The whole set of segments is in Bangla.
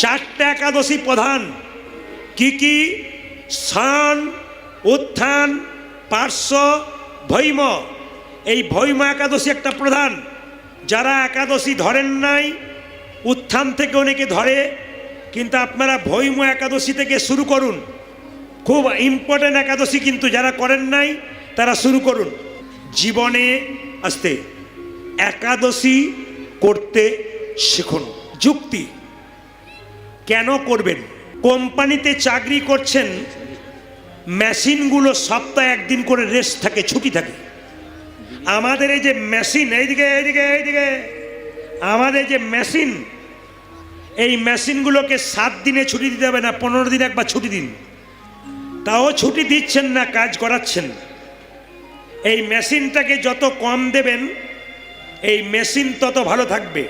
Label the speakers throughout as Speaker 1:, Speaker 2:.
Speaker 1: চারটে একাদশী প্রধান। কি কি? স্নান, উত্থান, পার্শ্ব, ভৈম। এই ভৈম একাদশী একটা প্রধান। যারা একাদশী ধরেন নাই, উত্থান থেকে অনেকে ধরে, কিন্তু আপনারা ভৈম একাদশী থেকে শুরু করুন। খুব ইম্পর্টেন্ট একাদশী, কিন্তু যারা করেন নাই তারা শুরু করুন। জীবনে আসতে একাদশী করতে শিখুন। যুক্তি কেন করবেন? কোম্পানিতে চাকরি করছেন, মেশিনগুলো সপ্তাহে একদিন করে রেস্ট থাকে, ছুটি থাকে। আমাদের এই যে মেশিন, এইদিকে এইদিকে এইদিকে, আমাদের যে মেশিন, এই মেশিনগুলোকে 7 দিনে ছুটি দিতে হবে না, 15 দিন একবার ছুটি দিন। তাও ছুটি দিচ্ছেন না, কাজ করাচ্ছেন। এই মেশিনটাকে যত কম দেবেন, এই মেশিন তত ভালো থাকবে।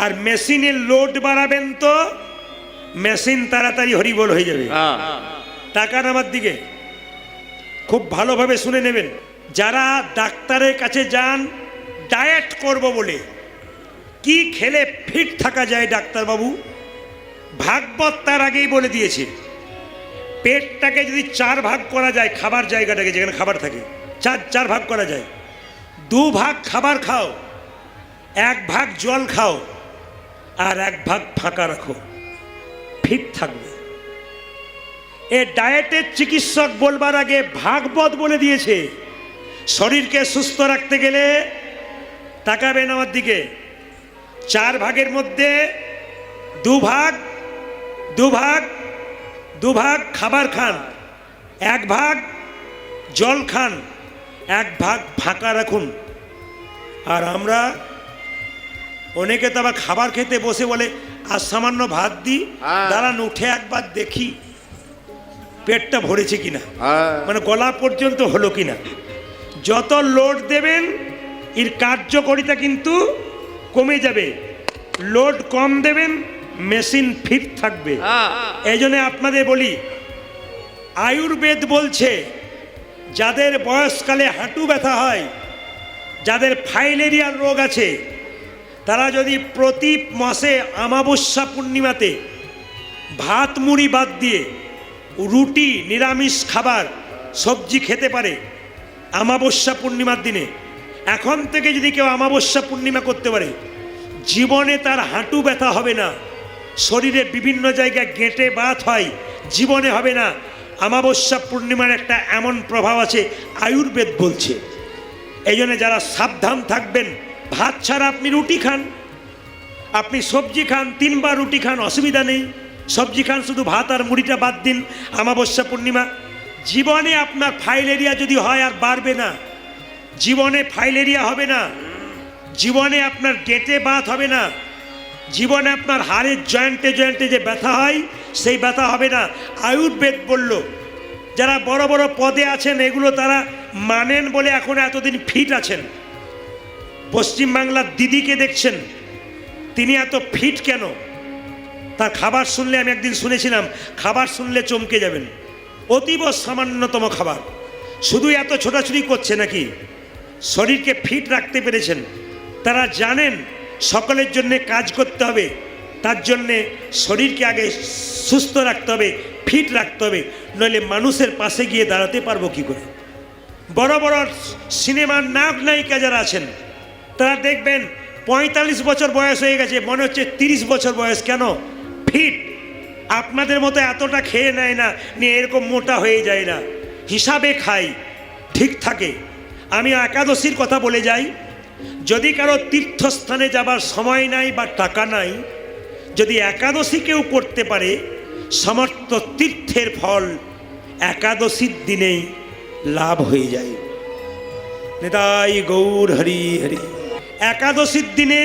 Speaker 1: আর মেশিনের লোড বাড়াবেন তো মেশিন তাড়াতাড়ি হরিবোল হয়ে যাবে। তাকান আমার দিকে, খুব ভালোভাবে শুনে নেবেন। যারা ডাক্তারের কাছে যান ডায়েট করব বলে, কি খেলে ফিট থাকা যায় ডাক্তারবাবু? ভাগবত তার আগেই বলে দিয়েছে, পেটটাকে যদি 4 ভাগ করা যায়, খাবার জায়গাটাকে যেখানে খাবার থাকে, 4 ভাগ করা যায়। 2 ভাগ খাবার খাও, 1 ভাগ জল খাও, আর 1 ভাগ ফাঁকা রাখো, ফিট থাকবে। এ ডায়েটের চিকিৎসক বলবার আগে ভাগবত বলে দিয়েছে। শরীরকে সুস্থ রাখতে গেলে তাকাবেন আমার দিকে, 4 ভাগের মধ্যে 2 ভাগ খাবার খান, 1 ভাগ জল খান, 1 ভাগ ফাঁকা রাখুন। আর আমরা অনেকে তো আবার খাবার খেতে বসে বলে, আর সামান্য ভাত দিই, দাঁড়ান উঠে একবার দেখি পেটটা ভরেছে কিনা, মানে গলা পর্যন্ত হলো কিনা। যত লোড দেবেন এর কার্যকারিতা কিন্তু কমে যাবে। লোড কম দেবেন, মেশিন ফিট থাকবে। এই জন্য আপনাদের বলি, আয়ুর্বেদ বলছে যাদের বয়সকালে হাঁটু ব্যথা হয়, যাদের ফাইলেরিয়ার রোগ আছে, তারা যদি প্রতি মাসে অমাবস্যা পূর্ণিমাতে ভাত মুড়ি বাদ দিয়ে রুটি, নিরামিষ খাবার, সবজি খেতে পারে অমাবস্যা পূর্ণিমার দিনে, এখন থেকে যদি কেউ অমাবস্যা পূর্ণিমা করতে পারে, জীবনে তার হাঁটু ব্যথা হবে না। শরীরে বিভিন্ন জায়গায় গেঁটে বাত হয়, জীবনে হবে না। অমাবস্যা পূর্ণিমার একটা এমন প্রভাব আছে, আয়ুর্বেদ বলছে। এই জন্য যারা সাবধান থাকবেন, ভাত ছাড়া আপনি রুটি খান, আপনি সবজি খান, 3 বার রুটি খান, অসুবিধা নেই। সবজি খান, শুধু ভাত আর মুড়িটা বাদ দিন অমাবস্যা পূর্ণিমা। জীবনে আপনার ফাইলেরিয়া যদি হয় আর বাড়বে না, জীবনে ফাইলেরিয়া হবে না, জীবনে আপনার গেঁটে বাত হবে না, জীবনে আপনার হাড়ের জয়েন্টে জয়েন্টে যে ব্যথা হয় সেই ব্যথা হবে না। আয়ুর্বেদ বলল। যারা বড় বড় পদে আছেন এগুলো তারা মানেন বলে এখন এতদিন ফিট আছেন। পশ্চিমবাংলার দিদিকে দেখছেন, তিনি এত ফিট কেন? তার খাবার শুনলে, আমি একদিন শুনেছিলাম, খাবার শুনলে চমকে যাবেন। অতীব সামান্যতম খাবার, শুধু এত ছোটাছুটি করছে নাকি? শরীরকে ফিট রাখতে পেরেছেন। তারা জানেন সকলের জন্যে কাজ করতে হবে, তার জন্যে শরীরকে আগে সুস্থ রাখতে হবে, ফিট রাখতে হবে, নইলে মানুষের পাশে গিয়ে দাঁড়াতে পারবো কি করে? বড় বড় সিনেমার নায়ক নায়িকা যারা আছেন, তারা দেখবেন 45 বছর বয়স হয়ে গেছে, মনে হচ্ছে 30 বছর বয়স। কেন? ফিট। আপনাদের মতো এতটা খেয়ে নেয় না, নিয়ে এরকম মোটা হয়ে যায় না, হিসাবে খাই, ঠিক থাকে। আমি একাদশীর কথা বলে যাই। যদি কারো তীর্থস্থানে যাবার সময় নাই বা টাকা নাই, যদি একাদশী কেউ করতে পারে, সমস্ত তীর্থের ফল একাদশীর দিনেই লাভ হয়ে যায়। নিতাই গৌর হরি হরি। একাদশীর দিনে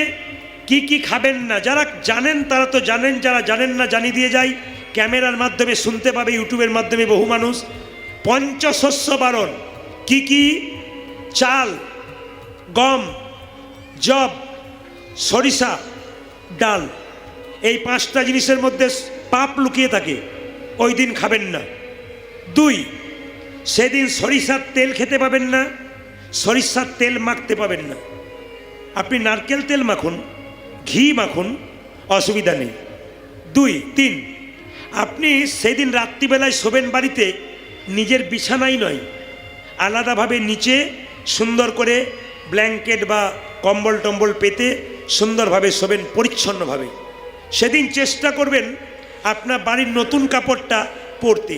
Speaker 1: কি কি খাবেন না, যারা জানেন তারা তো জানেন, যারা জানেন না জানিয়ে দিয়ে যাই। ক্যামেরার মাধ্যমে শুনতে পাবে, ইউটিউবের মাধ্যমে বহু মানুষ। পঞ্চশস্য বারণ। কি কি? চাল, গম, জব, সরিষা, ডাল। এই 5টা জিনিসের মধ্যে পাপ লুকিয়ে থাকে, ওই দিন খাবেন না। 2, সেদিন সরিষার তেল খেতে পাবেন না, সরিষার তেল মাখতে পাবেন না। আপনি নারকেল তেল মাখুন, ঘি মাখুন, অসুবিধা নেই। 2, 3, আপনি সেদিন রাত্রিবেলায় শোবেন বাড়িতে, নিজের বিছানাই নয়, আলাদাভাবে নিচে সুন্দর করে ব্ল্যাঙ্কেট বা কম্বল টম্বল পেতে সুন্দরভাবে শোবেন, পরিচ্ছন্নভাবে। সেদিন চেষ্টা করবেন আপনার বাড়ির নতুন কাপড়টা পরতে।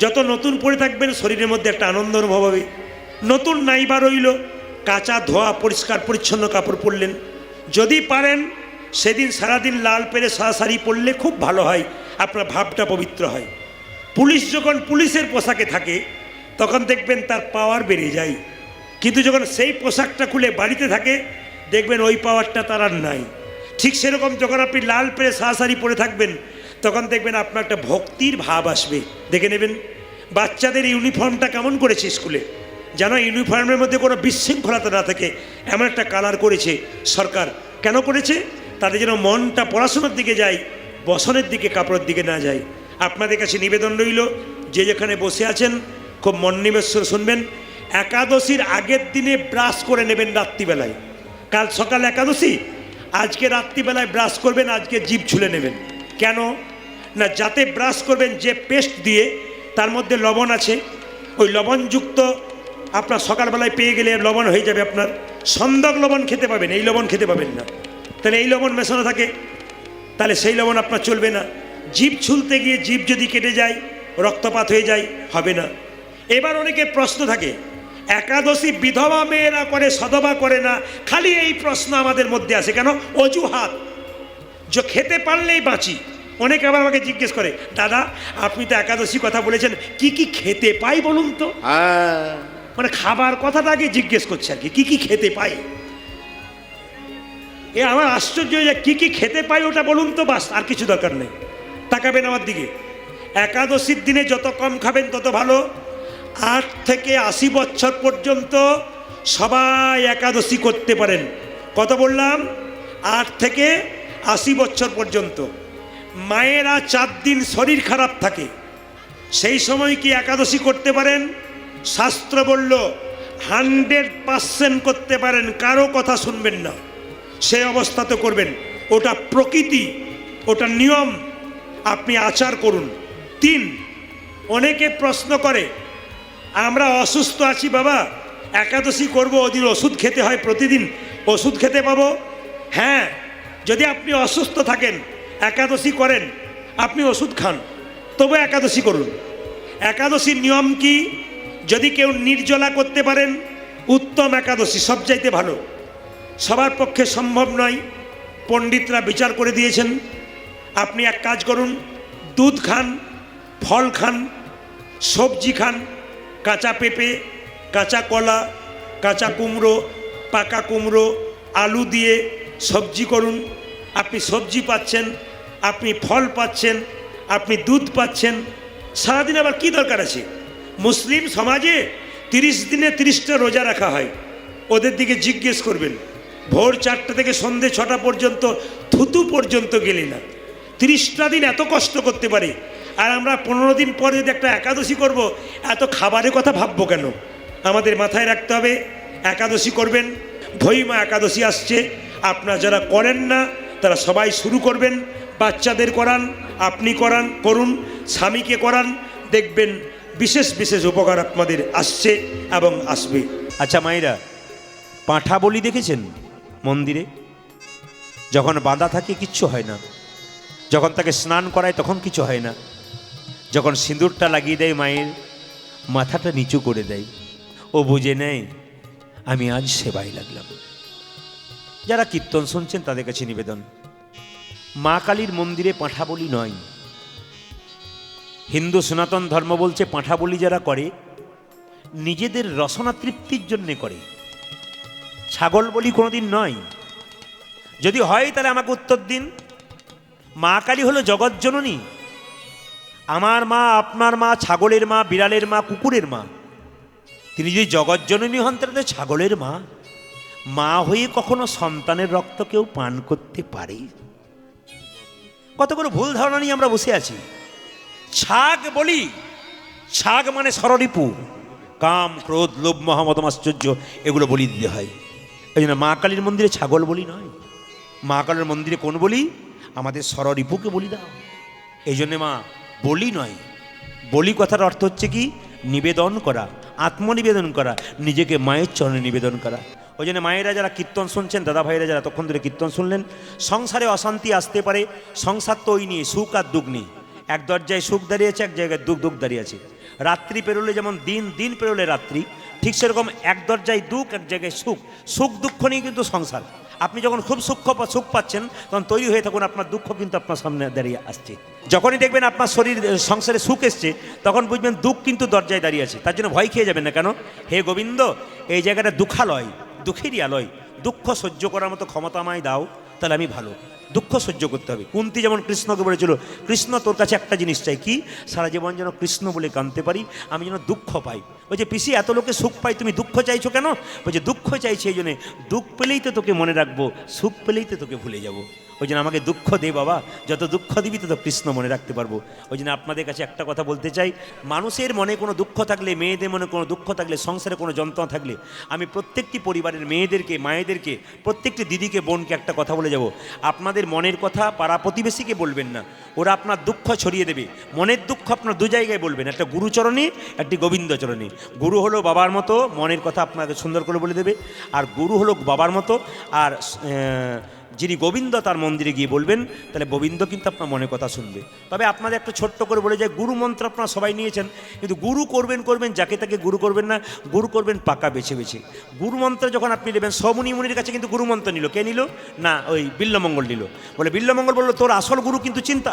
Speaker 1: যত নতুন পরে থাকবেন শরীরের মধ্যে একটা আনন্দ অনুভব হবে। নতুন নাইবা রইল, কাঁচা ধোয়া পরিষ্কার পরিচ্ছন্ন কাপড় পরলেন। যদি পারেন সেদিন সারাদিন লাল পেরে সাদা শাড়ি পরলে খুব ভালো হয়, আপনার ভাবটা পবিত্র হয়। পুলিশ যখন পুলিশের পোশাকে থাকে তখন দেখবেন তার পাওয়ার বেড়ে যায়, কিন্তু যখন সেই পোশাকটা খুলে বাড়িতে থাকে দেখবেন ওই পাওয়ারটা তার আর নাই। ঠিক সেরকম যখন আপনি লাল পেরে সাদা শাড়ি পরে থাকবেন তখন দেখবেন আপনার একটা ভক্তির ভাব আসবে। দেখে নেবেন বাচ্চাদের ইউনিফর্মটা কেমন করেছে স্কুলে, যেন ইউনিফর্মের মধ্যে কোনো বিশৃঙ্খলতা না থাকে এমন একটা কালার করেছে সরকার। কেন করেছে? তাদের যেন মনটা পড়াশোনার দিকে যায়, বসনের দিকে, কাপড়ের দিকে না যায়। আপনাদের কাছে নিবেদন রইল, যে যেখানে বসে আছেন খুব মনোনিবেশ শুনবেন। একাদশীর আগের দিনে ব্রাশ করে নেবেন রাত্রিবেলায়। কাল সকাল একাদশী, আজকে রাত্রিবেলায় ব্রাশ করবেন, আজকে জিভ ছুলে নেবেন। কেন না, যাতে ব্রাশ করবেন যে পেস্ট দিয়ে তার মধ্যে লবণ আছে, ওই লবণযুক্ত আপনার সকালবেলায় পেয়ে গেলে লবণ হয়ে যাবে আপনার। সন্দক লবণ খেতে পাবেন, এই লবণ খেতে পাবেন না। তাহলে এই লবণ মেশানো থাকে, তাহলে সেই লবণ আপনার চলবে না। জিভ ছুলতে গিয়ে জিভ যদি কেটে যায়, রক্তপাত হয়ে যায়, হবে না। এবার অনেকের প্রশ্ন থাকে, একাদশী বিধবা মেয়েরা করে, সধবা করে না, খালি এই প্রশ্ন আমাদের মধ্যে আসে কেন? অজুহাত, যে খেতে পারলেই বাঁচি। অনেকে আবার আমাকে জিজ্ঞেস করে, দাদা আপনি তো একাদশী কথা বলেছেন, কি কি খেতে পাই বলুন তো। মানে খাবার কথাটা আগে জিজ্ঞেস করছে আর কি কি খেতে পাই। এ আমার আশ্চর্য, যে কি কি খেতে পাই ওটা বলুন তো, বাস, আর কিছু দরকার নেই। তাকাবেন আমার দিকে। একাদশীর দিনে যত কম খাবেন তত ভালো। 8 থেকে 80 বছর পর্যন্ত সবাই একাদশী করতে পারেন। কত বললাম? 8 থেকে 80 বছর পর্যন্ত। মায়েরা 4 দিন শরীর খারাপ থাকে, সেই সময় কি একাদশী করতে পারেন? শাস্ত্র বলল 100% করতে পারেন, কারো কথা শুনবেন না, সেই অবস্থাতে করবেন। ওটা প্রকৃতি, ওটা নিয়ম, আপনি আচার করুন। 3, অনেকে প্রশ্ন করে, আমরা অসুস্থ আছি বাবা, একাদশী করব, ওদিন ওষুধ খেতে হয়, প্রতিদিন ওষুধ খেতে পাবো? হ্যাঁ, যদি আপনি অসুস্থ থাকেন, একাদশী করেন, আপনি ওষুধ খান, তবে একাদশী করুন। একাদশীর নিয়ম কি? যদি কেউ নির্জলা করতে পারেন, উত্তম একাদশী, সবচাইতে ভালো। সবার পক্ষে সম্ভব নয়, পণ্ডিতরা বিচার করে দিয়েছেন। আপনি এক কাজ করুন, দুধ খান, ফল খান, সবজি খান, কাঁচা পেঁপে, কাঁচা কলা, কাঁচা কুমড়ো, পাকা কুমড়ো, আলু দিয়ে সবজি করুন। আপনি সবজি পাচ্ছেন, আপনি ফল পাচ্ছেন, আপনি দুধ পাচ্ছেন। সারাদিন আবার কি দরকার আছে? মুসলিম সমাজে 30 দিনে 30টা রোজা রাখা হয়। ওদের দিকে জিজ্ঞেস করবেন, ভোর 4টা থেকে সন্ধে 6টা পর্যন্ত থুতু পর্যন্ত গেলে না। 30টা দিন এত কষ্ট করতে পারে, আর আমরা 15 দিন পরে যদি একটা একাদশী করব, এত খাবারের কথা ভাববো কেন? আমাদের মাথায় রাখতে হবে, একাদশী করবেন। ভৈমা একাদশী আসছে, আপনারা যারা করেন না তারা সবাই শুরু করবেন। বাচ্চাদের করান, আপনি করান, করুন, স্বামীকে করান, দেখবেন বিশেষ বিশেষ উপকার আপনাদের আসছে এবং আসবে।
Speaker 2: আচ্ছা মায়েরা, পাঁঠা বলি দেখেছেন মন্দিরে? যখন বাঁধা থাকে কিচ্ছু হয় না, যখন তাকে স্নান করায় তখন কিছু হয় না, যখন সিঁদুরটা লাগিয়ে দেয় মায়ের, মাথাটা নিচু করে দেয়, ও বুঝে নেয় আমি আজ সেবায় লাগলাম। যারা কীর্তন শুনছেন তাদের কাছে নিবেদন, মা কালীর মন্দিরে পাঁঠা বলি নয়। হিন্দু সনাতন ধর্ম বলছে পাঁঠা বলি যারা করে নিজেদের রসনা তৃপ্তির জন্যে করে, ছাগল বলি কোনোদিন নয়। যদি হয় তাহলে আমাকে উত্তর দিন। মা কালী হলো জগৎজননী। আমার মা, আপনার মা, ছাগলের মা, বিড়ালের মা, কুকুরের মা। তিনি যদি জগৎজননী হন তাহলে ছাগলের মা। মা হয়ে কখনো সন্তানের রক্ত কেউ পান করতে পারে? কতগুলো ভুল ধারণা নিয়ে আমরা বসে আছি। ছাগ বলি, ছাগ মানে ষড়রিপু, কাম, ক্রোধ, লোভ, মোহ, মদ, আশ্চর্য, এগুলো বলি দিতে হয়। এই জন্য মা কালীর মন্দিরে ছাগল বলি নয়। মা কালীর মন্দিরে কোন বলি? আমাদের ষড়রিপুকে বলি দাও। এই জন্যে মা বলি নয়, বলি কথার অর্থ হচ্ছে কি নিবেদন করা, আত্মনিবেদন করা, নিজেকে মায়ের চরণে নিবেদন করা। ওই জন্য মায়েরা যারা কীর্তন শুনছেন, দাদা ভাইরা যারা তখন ধরে কীর্তন শুনলেন, সংসারে অশান্তি আসতে পারে, সংসার তো ওই নিয়ে সুখ আর দুঃখ নেই। এক দরজায় সুখ দাঁড়িয়ে আছে, এক জায়গায় দুঃখ দুঃখ দাঁড়িয়ে আছে। রাত্রি পেরোলে যেমন দিন, দিন পেরোলে রাত্রি, ঠিক সেরকম এক দরজায় দুঃখ, এক জায়গায় সুখ। সুখ দুঃখ নিয়ে কিন্তু সংসার। আপনি যখন খুব সুখ পাচ্ছেন তখন তৈরি হয়ে থাকুন, আপনার দুঃখ কিন্তু আপনার সামনে দাঁড়িয়ে আসছে। যখনই দেখবেন আপনার শরীর সংসারে সুখ এসছে, তখন বুঝবেন দুঃখ কিন্তু দরজায় দাঁড়িয়ে আছে। তার জন্য ভয় খেয়ে যাবেন না। কেন? হে গোবিন্দ, এই জায়গাটা দুঃখালয়, দুঃখেরই আলয়, দুঃখ সহ্য করার মতো ক্ষমতা আমায় দাও, তাহলে আমি ভালো। দুঃখ সহ্য করতে হবে। কুন্তী যেমন কৃষ্ণকে বলেছিল, কৃষ্ণ তোর কাছে একটা জিনিস চাই, কি? সারা জীবন যেন কৃষ্ণ বলে কাঁদতে পারি, আমি যেন দুঃখ পাই। ওই যে পিসি এত লোকে সুখ পাই, তুমি দুঃখ চাইছো কেন? বলছে দুঃখ চাইছি এই জন্যে, দুঃখ পেলেই তো তোকে মনে রাখবো, সুখ পেলেই তো তোকে ভুলে যাবো। ওই জন্য আমাকে দুঃখ দে বাবা, যত দুঃখ দিবি তত কৃষ্ণ মনে রাখতে পারবো। ওই জন্য আপনাদের কাছে একটা কথা বলতে চাই, মানুষের মনে কোনো দুঃখ থাকলে, মেয়েদের মনে কোনো দুঃখ থাকলে, সংসারে কোনো যন্ত্রণা থাকলে, আমি প্রত্যেকটি পরিবারের মেয়েদেরকে, মায়েদেরকে, প্রত্যেকটি দিদিকে, বোনকে একটা কথা বলে যাব, আপনাদের মনের কথা পাড়া প্রতিবেশীকে বলবেন না, ওরা আপনার দুঃখ ছড়িয়ে দেবে। মনের দুঃখ আপনার দু জায়গায় বলবেন, একটা গুরুচরণে, একটি গোবিন্দচরণে। গুরু হলো বাবার মতো, মনের কথা আপনাকে সুন্দর করে বলে দেবে, আর গুরু হলো বাবার মতো, আর যিনি গোবিন্দ তার মন্দিরে গিয়ে বলবেন, তাহলে গোবিন্দ কিন্তু আপনার মনের কথা শুনবে। তবে আপনাদের একটা ছোট্ট করে বলে যায়, গুরু মন্ত্র আপনারা সবাই নিয়েছেন, কিন্তু গুরু করবেন যাকে তাকে গুরু করবেন না, গুরু করবেন পাকা বেছে বেছে। গুরু মন্ত্র যখন আপনি নেবেন, সৌমুনি মুনির কাছে কিন্তু গুরু মন্ত্র নিল, কে নিল? না, ওই বিল্লমঙ্গল নিল। বলে বিল্লমঙ্গল বললো তোর আসল গুরু কিন্তু চিন্তা,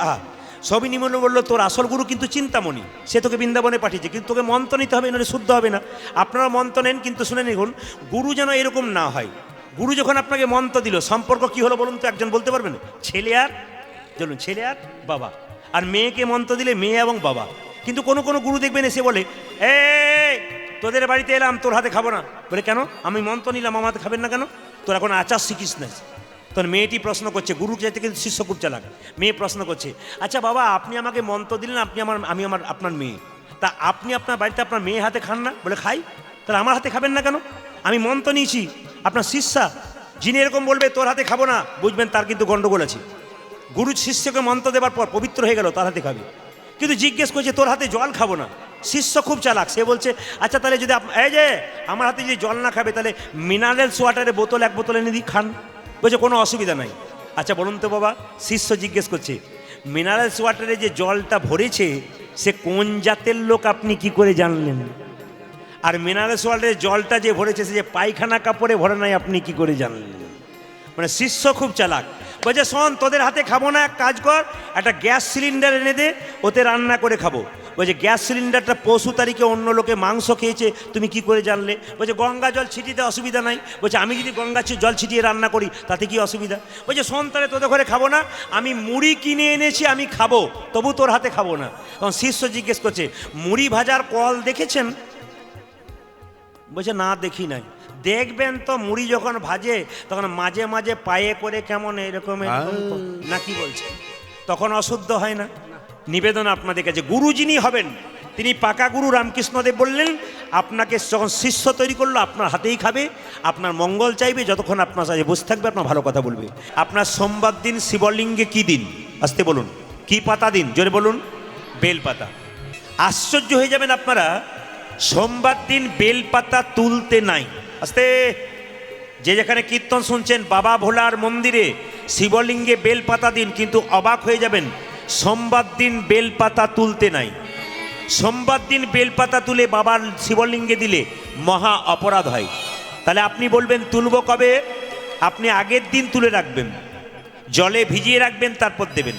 Speaker 2: সৌমিনী মুনি বললো তোর আসল গুরু কিন্তু চিন্তামণি, সে তোকে বৃন্দাবনে পাঠিয়েছে, কিন্তু তোকে মন্ত্র নিতে হবে, নাহলে শুদ্ধ হবে না। আপনারা মন্ত্র নেন, কিন্তু শুনে নিন, গুরু যেন এরকম না হয়। গুরু যখন আপনাকে মন্ত্র দিল, সম্পর্ক কি হলো বলুন তো, একজন বলতে পারবেন? ছেলে আর চলুন, ছেলে আর বাবা। আর মেয়েকে মন্ত্র দিলে মেয়ে এবং বাবা। কিন্তু কোনো কোনো গুরু দেখবেন এসে বলে, এই তোদের বাড়িতে এলাম, তোর হাতে খাবো না। বলে কেন? আমি মন্ত্র নিলাম, আমার হাতে খাবেন না কেন? তোর এখন আচার শিখিস না। তখন মেয়েটি প্রশ্ন করছে, গুরুর চাইতে কিন্তু শিষ্য খুব চালাক। মেয়ে প্রশ্ন করছে, আচ্ছা বাবা, আপনি আমাকে মন্ত্র দিলেন, আমি আপনার মেয়ে, তা আপনি আপনার বাড়িতে আপনার মেয়ে হাতে খান না? বলে খাই। তাহলে আমার হাতে খাবেন না কেন? আমি মন্ত্র নিয়েছি, আপনার শিষ্যা। যিনি এরকম বলবে তোর হাতে খাবো না, বুঝবেন তার কিন্তু গন্ডগোল আছে। গুরু শিষ্যকে মন্ত্র দেওয়ার পর পবিত্র হয়ে গেল, তার হাতে খাবে। কিন্তু জিজ্ঞেস করছে তোর হাতে জল খাবো না, শিষ্য খুব চালাক, সে বলছে আচ্ছা তাহলে যদি এই যে আমার হাতে যদি জল না খাবে, তাহলে মিনারেলস ওয়াটারের বোতল এক বোতল এনে দিই, খান। বলছে কোনো অসুবিধা নাই। আচ্ছা বলুন তো বাবা, শিষ্য জিজ্ঞেস করছে মিনারেলস ওয়াটারে যে জলটা ভরেছে, সে কোন জাতের লোক আপনি কি করে জানলেন? আর মিনারেলস ওয়াটারের জলটা যে ভরেছে, সে যে পায়খানা কাপড়ে ভরে নাই, আপনি কি করে জানলেন? মানে শিষ্য খুব চালাক। বলছে শোন, তোদের হাতে খাবো না, এক কাজ কর, একটা গ্যাস সিলিন্ডার এনে দে, ওতে রান্না করে খাবো। বলছে গ্যাস সিলিন্ডারটা পশু তারিখে অন্য লোকে মাংস খেয়েছে, তুমি কি করে জানলে? বলছে গঙ্গা জল ছিটিতে অসুবিধা নাই। বলছে আমি যদি গঙ্গা জল ছিটিয়ে রান্না করি তাতে কি অসুবিধা? বলছে শোন, তাহলে তোদের ঘরে খাবো না, আমি মুড়ি কিনে এনেছি, আমি খাবো, তবু তোর হাতে খাবো না। তখন শিষ্য জিজ্ঞেস করছে মুড়ি ভাজার কল দেখেছেন? বলছে না, দেখি নাই। দেখবেন তো, মুড়ি যখন ভাজে তখন মাঝে মাঝে পায়ে করে কেমন এরকম না, কি বলছে, তখন অশুদ্ধ হয় না। নিবেদন আপনাদের কাছে, গুরু যিনি হবেন তিনি পাকা গুরু। রামকৃষ্ণদেব বললেন, আপনাকে যখন শিষ্য তৈরি করলো, আপনার হাতেই খাবে, আপনার মঙ্গল চাইবে, যতক্ষণ আপনার সাথে বসে থাকবে, আপনার ভালো কথা বলবে। আপনার সোমবার দিন শিবলিঙ্গে কি দিন? আসতে বলুন, কি পাতা দিন? জোরে বলুন, বেলপাতা। আশ্চর্য হয়ে যাবেন আপনারা, সোমবার দিন বেলপাতা তুলতে নাই। আস্তে, যে যেখানে কীর্তন শুনছেন, বাবা ভোলার মন্দিরে শিবলিঙ্গে বেলপাতা দিন, কিন্তু অবাক হয়ে যাবেন, সোমবার দিন বেলপাতা তুলতে নাই। সোমবার দিন বেলপাতা তুলে বাবার শিবলিঙ্গে দিলে মহা অপরাধ হয়। তাহলে আপনি বলবেন তুলব কবে? আপনি আগের দিন তুলে রাখবেন, জলে ভিজিয়ে রাখবেন, তারপর দেবেন।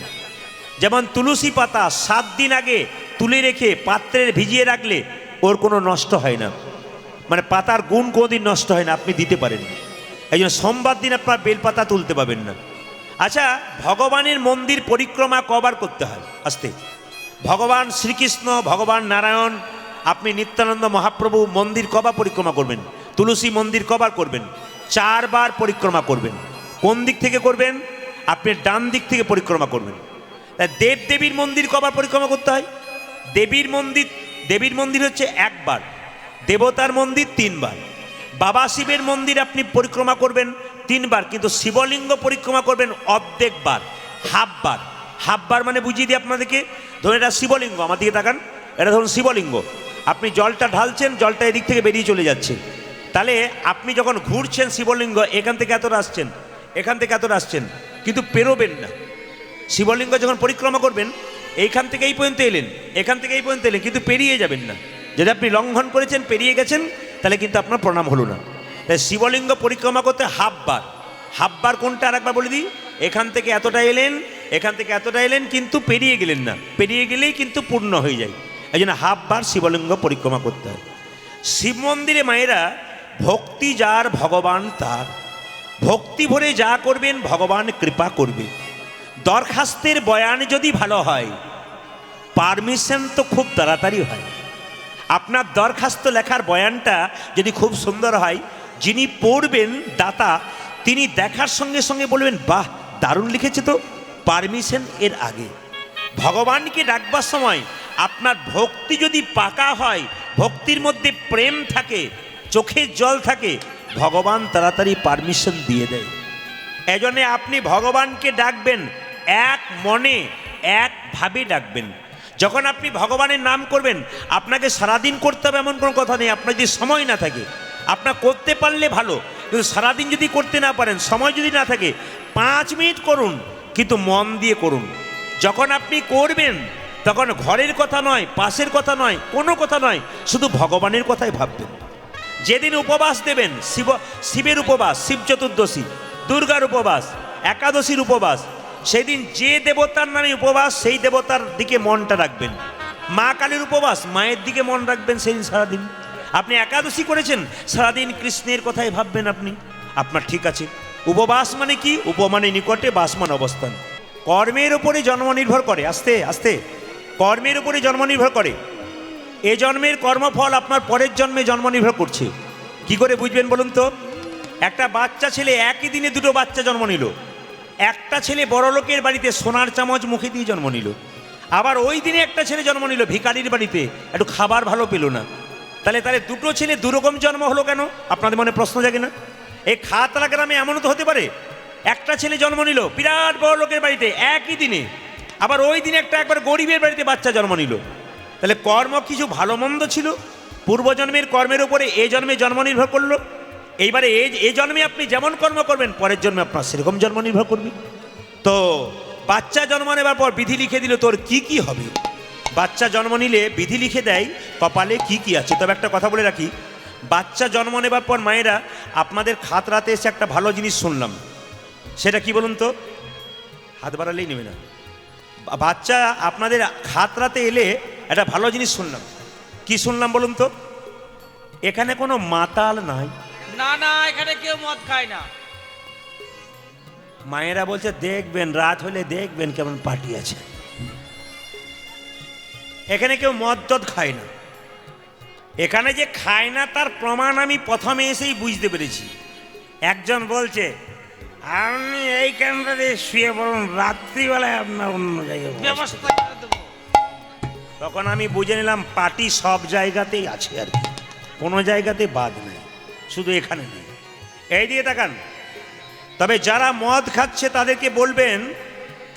Speaker 2: যেমন তুলসী পাতা 7 দিন আগে তুলে রেখে পাত্রে ভিজিয়ে রাখলে ওর কোনো নষ্ট হয় না, মানে পাতার গুণ কোনোদিন নষ্ট হয় না, আপনি দিতে পারেন। এই জন্য সোমবার দিন আপনার বেলপাতা তুলতে পাবেন না। আচ্ছা, ভগবানের মন্দির পরিক্রমা কবার করতে হয়? আসতে, ভগবান শ্রীকৃষ্ণ, ভগবান নারায়ণ, আপনি নিত্যানন্দ মহাপ্রভু মন্দির কবার পরিক্রমা করবেন? তুলসী মন্দির কবার করবেন? 4 বার পরিক্রমা করবেন। কোন দিক থেকে করবেন? আপনি ডান দিক থেকে পরিক্রমা করবেন। দেব দেবীর মন্দির কবার পরিক্রমা করতে হয়? দেবীর মন্দির হচ্ছে 1 বার, দেবতার মন্দির 3 বার। বাবা শিবের মন্দির আপনি পরিক্রমা করবেন 3 বার, কিন্তু শিবলিঙ্গ পরিক্রমা করবেন অর্ধেক বার। হাফবার। হাফবার মানে বুঝিয়ে দিই আপনাদেরকে, ধরুন এটা শিবলিঙ্গ, আমার দিকে তাকান, এটা ধরুন শিবলিঙ্গ, আপনি জলটা ঢালছেন, জলটা এদিক থেকে বেরিয়ে চলে যাচ্ছে, তাহলে আপনি যখন ঘুরছেন শিবলিঙ্গ এখান থেকে এতটা আসছেন, এখান থেকে এতটা আসছেন, কিন্তু পেরোবেন না। শিবলিঙ্গ যখন পরিক্রমা করবেন এইখান থেকে এই পর্যন্ত এলেন, এখান থেকে এই পর্যন্ত এলেন, কিন্তু পেরিয়ে যাবেন না। যদি আপনি লঙ্ঘন করেছেন, পেরিয়ে গেছেন, তাহলে কিন্তু আপনার প্রণাম হলো না। তাই শিবলিঙ্গ পরিক্রমা করতে হাফবার। হাফবার কোনটা আরেকবার বলে দিই, এখান থেকে এতটা এলেন, এখান থেকে এতটা এলেন, কিন্তু পেরিয়ে গেলেন না, পেরিয়ে গেলেই কিন্তু পূর্ণ হয়ে যায়। এই জন্য হাফবার শিবলিঙ্গ পরিক্রমা করতে হয়। শিব মন্দিরে মায়েরা ভক্তি যার ভগবান তার, ভক্তি ভরে যা করবেন ভগবান কৃপা করবে। দরখাস্তের বয়ান যদি ভালো হয়, পারমিশন তো খুব তাড়াতাড়ি হয়। আপনার দরখাস্ত লেখার বয়ানটা যদি খুব সুন্দর হয়, যিনি পড়বেন দাতা, তিনি দেখার সঙ্গে সঙ্গে বলবেন বাহ দারুণ লিখেছে তো, পারমিশন এর আগে। ভগবানকে ডাকবার সময় আপনার ভক্তি যদি পাকা হয়, ভক্তির মধ্যে প্রেম থাকে, চোখের জল থাকে, ভগবান তাড়াতাড়ি পারমিশন দিয়ে দেয়। এজন্যে আপনি ভগবানকে ডাকবেন এক মনে, একভাবে ডাকবেন। যখন আপনি ভগবানের নাম করবেন, আপনাকে সারাদিন করতে হবে এমন কোনো কথা নেই। আপনার যদি সময় না থাকে, আপনার করতে পারলে ভালো, কিন্তু সারাদিন যদি করতে না পারেন, সময় যদি না থাকে, 5 মিনিট করুন, কিন্তু মন দিয়ে করুন। যখন আপনি করবেন তখন ঘরের কথা নয়, পাশের কথা নয়, কোনো কথা নয়, শুধু ভগবানের কথাই ভাববেন। যেদিন উপবাস দেবেন, শিবের উপবাস, শিব চতুর্দশী, দুর্গার উপবাস, একাদশীর উপবাস, সেদিন যে দেবতার নামে উপবাস, সেই দেবতার দিকে মনটা রাখবেন। মা কালীর উপবাস, মায়ের দিকে মন রাখবেন সেদিন সারাদিন। আপনি একাদশী করেছেন, সারাদিন কৃষ্ণের কথাই ভাববেন আপনি, আপনার ঠিক আছে। উপবাস মানে কি? উপমানে নিকটে, বাস মানে অবস্থান। কর্মের উপরে জন্ম নির্ভর করে, আস্তে আস্তে কর্মের উপরে জন্ম নির্ভর করে। এ জন্মের কর্মফল আপনার পরের জন্মে জন্ম নির্ভর করছে। কি করে বুঝবেন বলুন তো? একটা বাচ্চা ছেলে একই দিনে দুটো বাচ্চা জন্ম নিল। একটা ছেলে বড় লোকের বাড়িতে সোনার চামচ মুখে দিয়ে জন্ম নিল, আবার ওই দিনে একটা ছেলে জন্ম নিল ভিখারির বাড়িতে, একটু খাবার ভালো পেল না। তাহলে দুটো ছেলে দুরকম জন্ম হলো কেন? আপনাদের মনে প্রশ্ন জাগে না? এই খাতড়া গ্রামে এমনও তো হতে পারে, একটা ছেলে জন্ম নিল বিরাট বড় লোকের বাড়িতে একই দিনে, আবার ওই দিনে একটা একবার গরিবের বাড়িতে বাচ্চা জন্ম নিল। তাহলে কর্ম কিছু ভালো মন্দ ছিল, পূর্বজন্মের কর্মের উপরে এ জন্মে জন্ম নির্ভর করলো। এইবারে এই জন্মে আপনি যেমন কর্ম করবেন, পরের জন্মে আপনার সেরকম জন্ম নির্ভর করবে। তো বাচ্চা জন্ম নেবার পর বিধি লিখে দিল তোর কি কি হবে। বাচ্চা জন্ম নিলে বিধি লিখে দেয় কপালে কি কি আছে। তবে একটা কথা বলে রাখি, বাচ্চা জন্ম নেবার পর মায়েরা আপনাদের খাতড়াতে এসে একটা ভালো জিনিস শুনলাম, সেটা কি বলুন তো? হাত বাড়ালেই নেবে না। বাচ্চা আপনাদের খাতড়াতে এলে একটা ভালো জিনিস শুনলাম। কি শুনলাম বলুন তো? এখানে কোনো মাতাল নাই।
Speaker 3: না না, এখানে কেউ মদ খায় না।
Speaker 2: মায়েরা বলছে দেখবেন, রাত হলে দেখবেন কেমন পার্টি আছে। এখানে কেউ মদ টদ খায় না। এখানে যে খায় না তার প্রমাণ আমি প্রথমে এসেই বুঝতে পেরেছি। একজন বলছে আপনি এইখানটাতে শুয়ে পড়ুন, রাত্রিবেলায় আপনার অন্য জায়গায়
Speaker 3: ব্যবস্থা করে দেবো।
Speaker 2: তখন আমি বুঝে নিলাম পার্টি সব জায়গাতেই আছে আর কি, কোনো জায়গাতে বাদ নেই, শুধু এখানে নেই। এই দিকে তাকান। তবে যারা মদ খাচ্ছে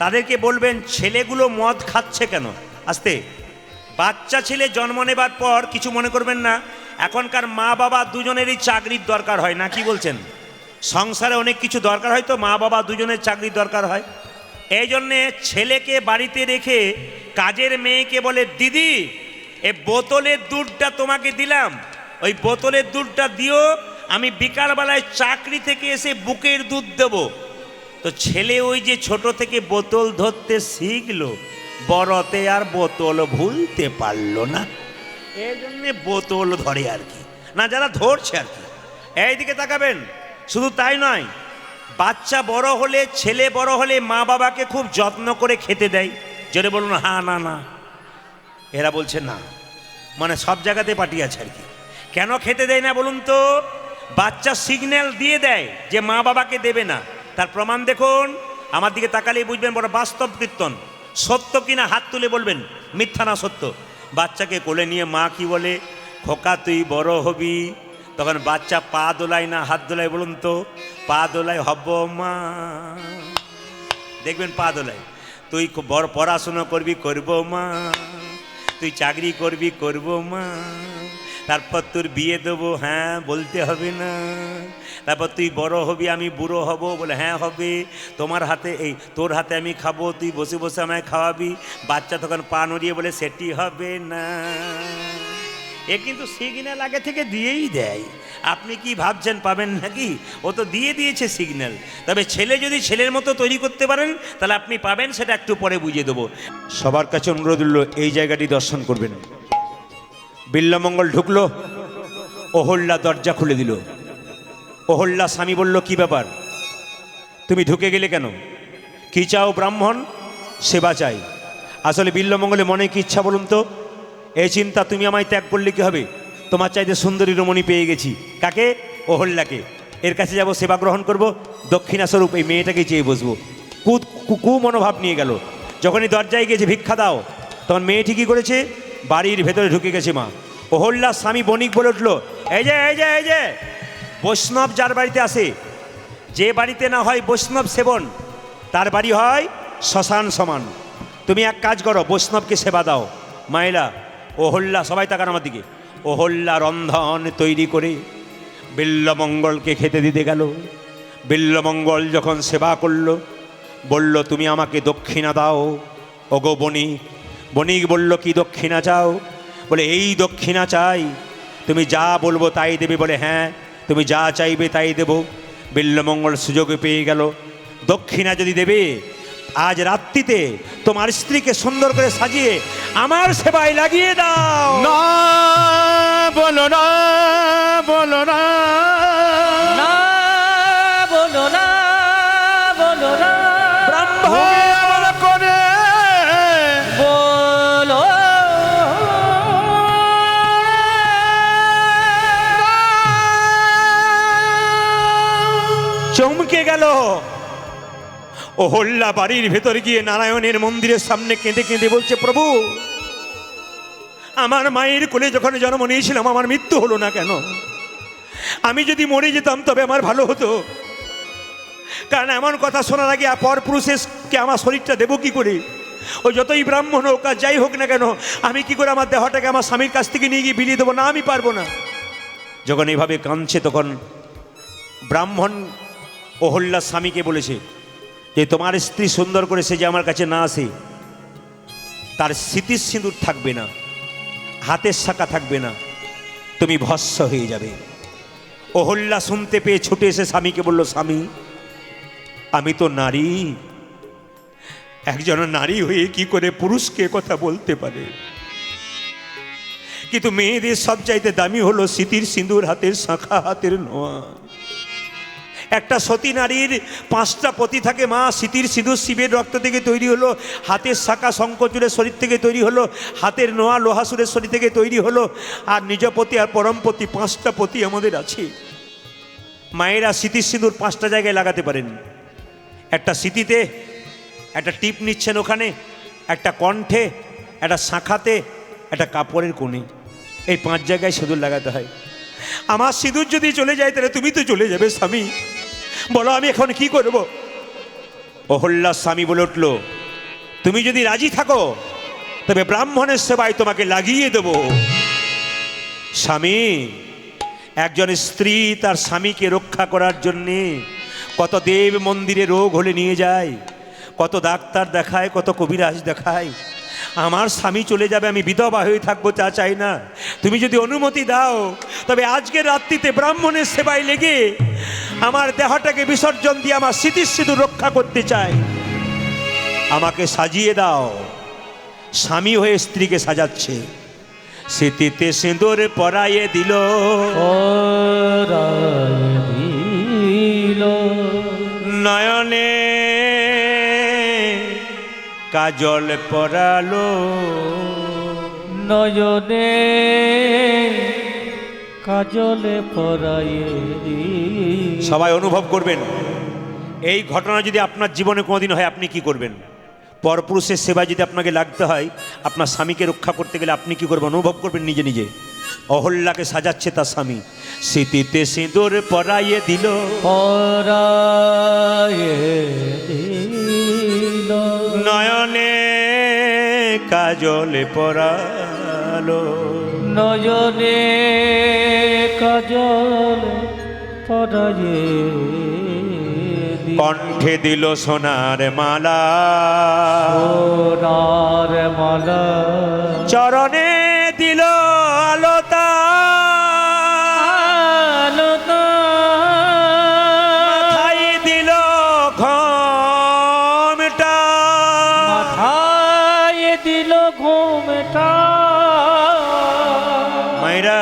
Speaker 2: তাদেরকে বলবেন ছেলেগুলো মদ খাচ্ছে কেন। আস্তে, বাচ্চা ছেলে জন্ম নেবার পর কিছু মনে করবেন না, এখনকার মা বাবা দুজনেরই চাকরির দরকার হয় না, কি বলছেন? সংসারে অনেক কিছু দরকার হয়, তো মা বাবা দুজনের চাকরির দরকার হয়। এই জন্যে ছেলেকে বাড়িতে রেখে কাজের মেয়েকে বলে দিদি এ বোতলের দুধটা তোমাকে দিলাম, ওই বোতলের দুধটা দিও, আমি বিকালবেলায় চাকরি থেকে এসে বুকের দুধ দেব। তো ছেলে ওই যে ছোট থেকে বোতল ধরতে শিখলো, বড়তে আর বোতল ভুলতে পারলো না, এই জন্যে বোতল ধরে আর কি, না যারা ধরছে আর কি। এইদিকে তাকাবেন। শুধু তাই নয়, বাচ্চা বড় হলে, ছেলে বড় হলে মা বাবাকে খুব যত্ন করে খেতে দেয়। জোরে বলুন হ্যাঁ না না। এরা বলছে না, মানে সব জায়গাতে পার্টি আছে আর কি। কেন খেতে দেয় না বলুন তো? বাচ্চা সিগন্যাল দিয়ে দেয় যে মা বাবাকে দেবে না। তার প্রমাণ দেখুন, আমার দিকে তাকালেই বুঝবেন বড় বাস্তব কীর্তন। সত্য কিনা হাত তুলে বলবেন, মিথ্যা না সত্য। বাচ্চাকে কোলে নিয়ে মা কি বলে, খোকা তুই বড় হবি। তখন বাচ্চা পা দোলায় না হাত দোলায় বলুন তো? পা দোলায় হব মা। দেখবেন পা দোলায়। তুই বড় পড়াশুনো করবি, করব মা। তুই চাকরি করবি, করব মা। তারপর তোর বিয়ে দেবো, হ্যাঁ বলতে হবে না। তারপর তুই বড় হবি, আমি বুড়ো হব, বলে হ্যাঁ হবে। তোমার হাতে তোর হাতে আমি খাবো, তুই বসে বসে আমায় খাওয়াবি। বাচ্চা তখন পা নড়িয়ে বলে সেটি হবে না। এ কিন্তু সিগন্যাল আগে থেকে দিয়েই দেয়। আপনি কি ভাবছেন পাবেন নাকি? ও তো দিয়ে দিয়েছে সিগন্যাল। তবে ছেলে যদি ছেলের মতো তৈরি করতে পারেন তাহলে আপনি পাবেন, সেটা একটু পরে বুঝিয়ে দেবো। সবার কাছে অনুরোধ হলো এই জায়গাটি দর্শন করবেন। বিল্লমঙ্গল ঢুকলো, অহল্যা দরজা খুলে দিল। অহল্যা স্বামী বলল, কি ব্যাপার, তুমি ঢুকে গেলে কেন? কি চাও ব্রাহ্মণ? সেবা চাই। আসলে বিল্লমঙ্গলে মনে কি ইচ্ছা বলুন তো? এই চিন্তা, তুমি আমায় ত্যাগ করলে কি হবে? তোমার চাইতে সুন্দরী রমণী পেয়ে গেছি। কাকে? অহল্যাকে। এর কাছে যাব, সেবা গ্রহণ করব, দক্ষিণাস্বরূপ এই মেয়েটাকে চেয়ে বসবো। কু মনোভাব নিয়ে গেল। যখনই দরজায় গিয়েছে ভিক্ষা দাও, তখন মেয়েটি কী করেছে? বাড়ির ভেতরে ঢুকে গেছে মা। অহল্যার স্বামী বণিক বলে উঠলো, এই যে এই যে এই যে বৈষ্ণব যার বাড়িতে আসে, যে বাড়িতে না হয় বৈষ্ণব সেবন, তার বাড়ি হয় শ্মশান সমান। তুমি এক কাজ করো, বৈষ্ণবকে সেবা দাও। মাইলা অহল্যা, সবাই তাকান আমার দিকে, অহল্যা রন্ধন তৈরি করে বিল্লমঙ্গলকে খেতে দিতে গেল। বিল্লমঙ্গল যখন সেবা করল, বলল, তুমি আমাকে দক্ষিণা দাও। ওগো বণিক। বণিক বলল, কি দক্ষিণা চাও? বলে, এই দক্ষিণা চাই, তুমি যা বলবো তাই দেবে। বলে, হ্যাঁ তুমি যা চাইবে তাই দেব। বিল্লমঙ্গল সুযোগ পেয়ে গেল, দক্ষিণা যদি দেবে, আজ রাত্রিতে তোমার স্ত্রীকে সুন্দর করে সাজিয়ে আমার সেবায় লাগিয়ে দাও।
Speaker 4: না বলো না, বলো না,
Speaker 3: না বলো না, বলো না,
Speaker 4: ব্রাহ্মণ করে
Speaker 3: বলো
Speaker 2: চমকে গেল। অহল্যা বাড়ির ভেতর গিয়ে নারায়ণের মন্দিরের সামনে কেঁদে কেঁদে বলছে, প্রভু, আমার মায়ের কোলে যখন জন্ম নিয়েছিলাম আমার মৃত্যু হলো না কেন? আমি যদি মরে যেতাম তবে আমার ভালো হতো। কারণ এমন কথা শোনার আগে পর পুরুষকে আমার শরীরটা দেবো কি করে? ও যতই ব্রাহ্মণ হোক আর যাই হোক না কেন, আমি কি করে আমার দেহটাকে আমার স্বামীর কাছ থেকে নিয়ে গিয়ে বিলিয়ে দেবো? না, আমি পারবো না। যখন এইভাবে কাঁদছে, তখন ব্রাহ্মণ অহল্যার স্বামীকে বলেছে যে, তোমার স্ত্রী সুন্দর করে সে যে আমার কাছে না আসে, তার স্মৃতির সিঁদুর থাকবে না, হাতের শাখা থাকবে না, তুমি ভস্ম হয়ে যাবে। অহল্যা শুনতে পেয়ে ছুটে এসে স্বামীকে বলল, স্বামী, আমি তো নারী, একজন নারী হয়ে কি করে পুরুষকে কথা বলতে পারে? কিন্তু মেয়েদের সব চাইতে দামি হলো স্মৃতির সিঁদুর, হাতের শাখা, হাতের নোয়া। একটা সতী নারীর 5টা পতি থাকে মা। স্মৃতির সিঁদুর শিবের রক্ত থেকে তৈরি হলো, হাতের শাখা শঙ্কচূড়ের শরীর থেকে তৈরি হলো, হাতের নোয়া লোহাসুরের শরীর থেকে তৈরি হলো, আর নিজপতি আর পরমপতি 5টা পতি আমাদের আছে। মায়েরা স্মৃতির সিঁদুর 5টা জায়গায় লাগাতে পারেন। একটা স্মৃতিতে, একটা টিপ নিচ্ছেন ওখানে, একটা কণ্ঠে, একটা শাখাতে, একটা কাপড়ের কোণে, এই 5 জায়গায় সিঁদুর লাগাতে হয়। আমার সিঁদুর যদি চলে যায় তাহলে তুমি তো চলে যাবে স্বামী, বলো আমি এখন কি করব? অহল্যার স্বামী বলে উঠল, তুমি যদি রাজি থাকো তবে ব্রাহ্মণের সেবায় তোমাকে লাগিয়ে দেব। স্বামী, একজন স্ত্রী তার স্বামীকে রক্ষা করার জন্যে কত দেব মন্দিরে রোগ হলে নিয়ে যায়, কত ডাক্তার দেখায়, কত কবিরাজ দেখায়। আমার স্বামী চলে যাবে, আমি বিধবা হয়ে থাকবো, তা চাই না। তুমি যদি অনুমতি দাও তবে আজকের রাত্রিতে ব্রাহ্মণের সেবায় লেগে আমার দেহটাকে বিসর্জন দিয়ে আমার স্মৃতির সিঁদুর রক্ষা করতে চাই, আমাকে সাজিয়ে দাও। স্বামী হয়ে স্ত্রীকে সাজাচ্ছে, স্মৃতিতে সিঁদুর পরাইয়ে দিল, নয়নে কাজল পরালো,
Speaker 3: নয়নে কাজলে পরায়ে।
Speaker 2: সবাই অনুভব করবেন এই ঘটনা যদি আপনার জীবনে কোনোদিন হয়, আপনি কি করবেন? পরপুরুষের সেবা যদি আপনাকে লাগতে হয়, আপনার স্বামীকে রক্ষা করতে গেলে আপনি কি করবেন? অনুভব করবেন নিজে নিজে। অহল্যাকে সাজাচ্ছে তার স্বামী, স্মৃতিতে সিঁদুর পরাইয়ে দিল,
Speaker 3: পরায়ে
Speaker 2: নয়নে কাজলে পরালো,
Speaker 3: নয়নে কাজল পরায়ে
Speaker 2: কণ্ঠে দিল সোনার মালা,
Speaker 3: সোনার মালা
Speaker 2: চরণে দিল আলতা,
Speaker 3: আলতা
Speaker 2: মাথায় দিল ঘোমটা,
Speaker 3: মাথায় দিল ঘুমটা।
Speaker 2: মায়েরা,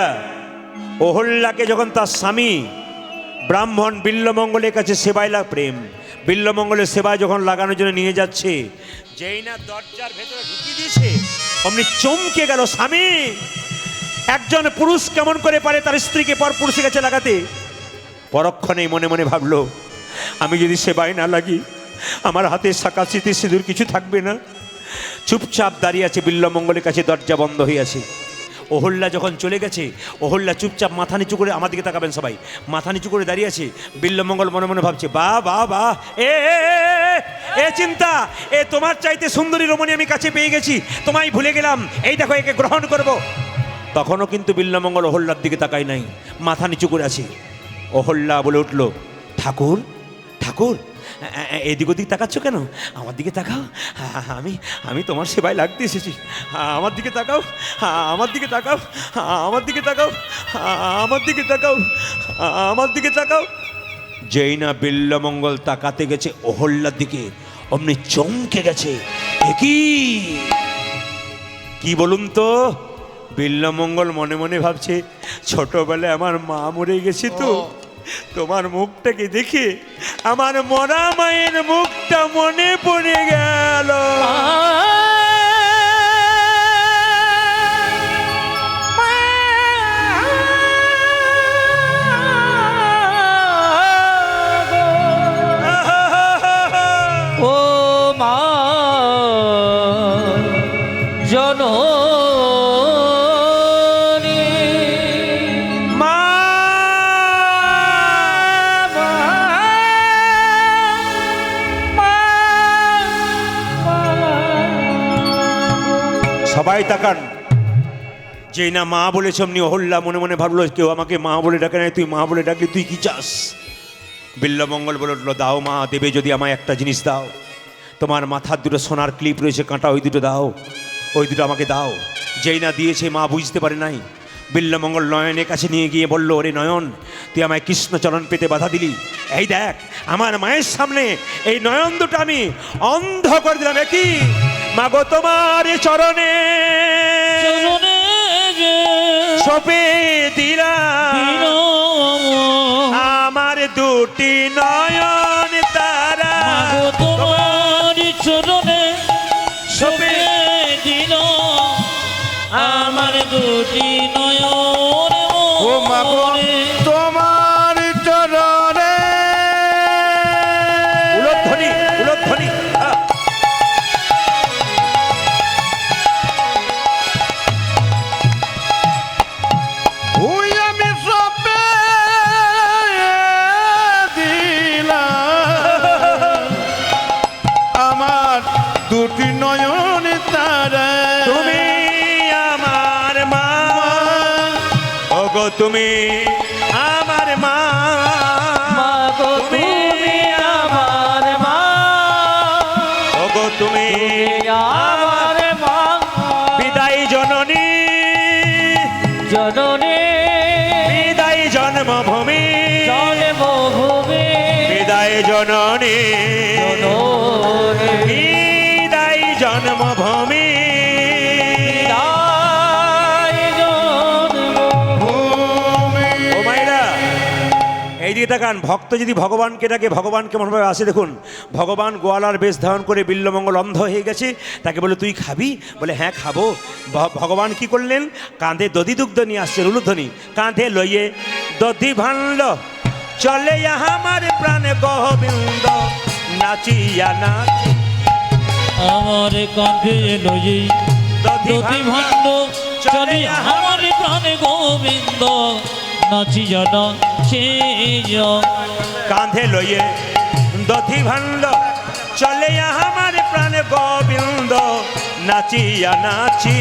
Speaker 2: অহল্যাকে যখন তার স্বামী ব্রাহ্মণ বিল্বমঙ্গলের কাছে সেবায় প্রেম বিল্বমঙ্গলের সেবায় যখন লাগানোর জন্য নিয়ে যাচ্ছে, যেই না দরজার ভেতরে ঢুকিয়ে দিয়েছে অমনি চমকে গেল স্বামী। একজন পুরুষ কেমন করে পারে তার স্ত্রীকে পর পুরুষের কাছে লাগাতে? পরক্ষণেই মনে মনে ভাবলো, আমি যদি সেবায় না লাগি আমার হাতে শাঁকা স্মৃতি সিঁদুর কিছু থাকবে না। চুপচাপ দাঁড়িয়ে আছে বিল্বমঙ্গলের কাছে, দরজা বন্ধ হয়ে আছে। অহল্যা যখন চলে গেছে, অহল্যা চুপচাপ মাথা নিচু করে, আমার দিকে তাকাবেন সবাই, মাথা নিচু করে দাঁড়িয়ে আছে। বিল্বমঙ্গল মনে মনে ভাবছে, বাহ বাহ বাহ, এ চিন্তা, এ তোমার চাইতে সুন্দরী রমণী আমি কাছে পেয়ে গেছি, তোমায় ভুলে গেলাম, এই দেখো একে গ্রহণ করব। তখনও কিন্তু বিল্বমঙ্গল অহল্যার দিকে তাকাই নাই, মাথা নিচু করে আছে। অহল্যা বলে উঠল, ঠাকুর ঠাকুর, এদিক ওদিক তাকাচ্ছ কেন? আমার দিকে তাকাও, আমি তোমার সেবায় লাগতে এসেছি, আমার দিকে তাকাও, আমার দিকে তাকাও, আমার দিকে তাকাও, আমার দিকে তাকাও, আমার দিকে তাকাও। যেই না বিল্বমঙ্গল তাকাতে গেছে অহল্যার দিকে, অমনি চমকে গেছে। কি বলুন তো? বিল্বমঙ্গল মনে মনে ভাবছে, ছোটবেলায় আমার মা মরে গেছে তো, তোমার মুখটাকে দেখে আমার মরা মায়ের মুখটা মনে পড়ে গেল।
Speaker 3: ও মা জননী,
Speaker 2: মা সবাই তাকান। যেই না মা বলেছ অমনি অহল্যা মনে মনে ভাবলো, কেউ আমাকে মা বলে ডাকে নাই, তুই মা বলে ডাকলি, তুই কি চাস? বিল্বমঙ্গল বলে উঠলো, দাও মা, দেবে যদি আমায় একটা জিনিস দাও, তোমার মাথার দুটো সোনার ক্লিপ রয়েছে কাঁটা, ওই দুটো দাও, ওই দুটো আমাকে দাও। যেই না দিয়েছে, মা বুঝতে পারে নাই। বিল্বমঙ্গল নয়নের কাছে নিয়ে গিয়ে বলল, ওরে নয়ন, তুই আমায় কৃষ্ণচরণ পেতে বাধা দিলি, এই দেখ আমার মায়ের সামনে এই নয়ন দুটো আমি অন্ধ করে দিলাম। কি মাগো তোমার চরণে সপে দিলাম আমার দুটি নয়ন তারা,
Speaker 3: তোমার চরণে
Speaker 2: সপে
Speaker 3: দিল আমার দুটি নয়ন।
Speaker 4: ও মাগো তোমার চরণে,
Speaker 2: উলধ্বনি উলধ্বনি।
Speaker 4: ওই আমি সপে দিলাম আমার দুটি নয়ন তারা।
Speaker 2: তুমি আমার মা, ওগো তুমি আমার মা,
Speaker 3: মাগো তুমি আমার মা,
Speaker 2: ওগো তুমি
Speaker 3: আমার মা,
Speaker 2: বিদায় জননী,
Speaker 3: জননী
Speaker 2: বিদায় জন্মভূমি,
Speaker 3: জন্মভূমি,
Speaker 2: বিদায় জননী,
Speaker 3: জননী
Speaker 2: বিদায় জন্মভূমি। ও মায়েরা, এইদিকে তাকান। ভক্ত যদি ভগবানকে ডাকে, ভগবান কেমনভাবে আসে দেখুন। ভগবান গোয়ালার বেশ ধারণ করে, বিল্বমঙ্গল অন্ধ হয়ে গেছে, তাকে বলে তুই খাবি? বলে হ্যাঁ খাবো। ভগবান কি করলেন? কাঁধে দধি দুগ্ধ নিয়ে আসছে, উলুধ্বনি। কাঁধে লইয়ে দধি ভাঙল, চলে আমার প্রাণ গোবিন্দ, নাচিয়া নাচি
Speaker 3: আমার কাঁধে লই
Speaker 2: দধি
Speaker 3: দধি
Speaker 2: ভাণ্ড,
Speaker 3: ভাণ্ড, চলে আমার প্রাণে গোবিন্দ, নাচি নাচি
Speaker 2: কাঁধে লইয়ে দধি ভাণ্ড, চলে আমার প্রাণ গোবিন্দ নাচিয়া নাচি